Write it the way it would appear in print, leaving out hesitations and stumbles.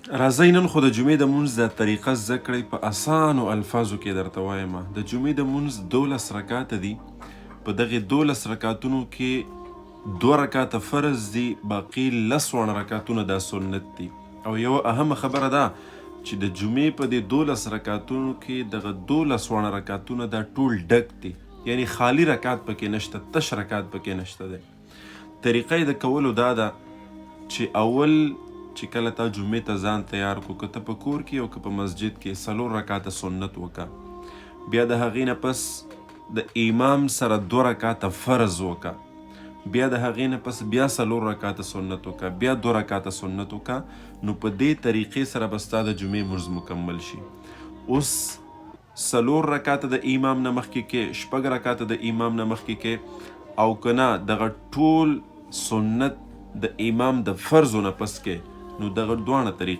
راځئ نن خو د جمعې د مونځ د طریقه زده کړئ په اسانو الفاظو کې درته وایم. د جمعې د مونځ 12 رکاته دي. په دغې 12 رکاتونو کې 2 رکاته فرض دي، باقي 10 رکاتونه دا سنت دي. او یو اهمه خبره ده چې د جمعې په دې 12 رکاتونو کې دغه 12 رکاتونه دا ټول ډک دي، یعنی خالی رکات پکې نشته، تش رکات پکې نشته دی. طریقه د کولو دا ده چې اول چې کله تا جمعې ته ځان تیار کو، که ته په کور کې او که په مسجد کې 4 رکاته سنت وکه. بیا د هغې نه پس د امام سره 2 رکاته فرض وکه. بیا د هغې نه پس بیا 4 رکاته سنت وکه، بیا 2 رکاته سنت وکه. نو په دې طریقې سره به ستا د جمعې مونځ مکمل شي. اوس 4 رکاته د امام نه مخکې کې، 6 رکاته د امام نه مخکې کې، او که نه دغه ټول سنت د امام د فرضو نه پس کې. نو دغه 2 طریقې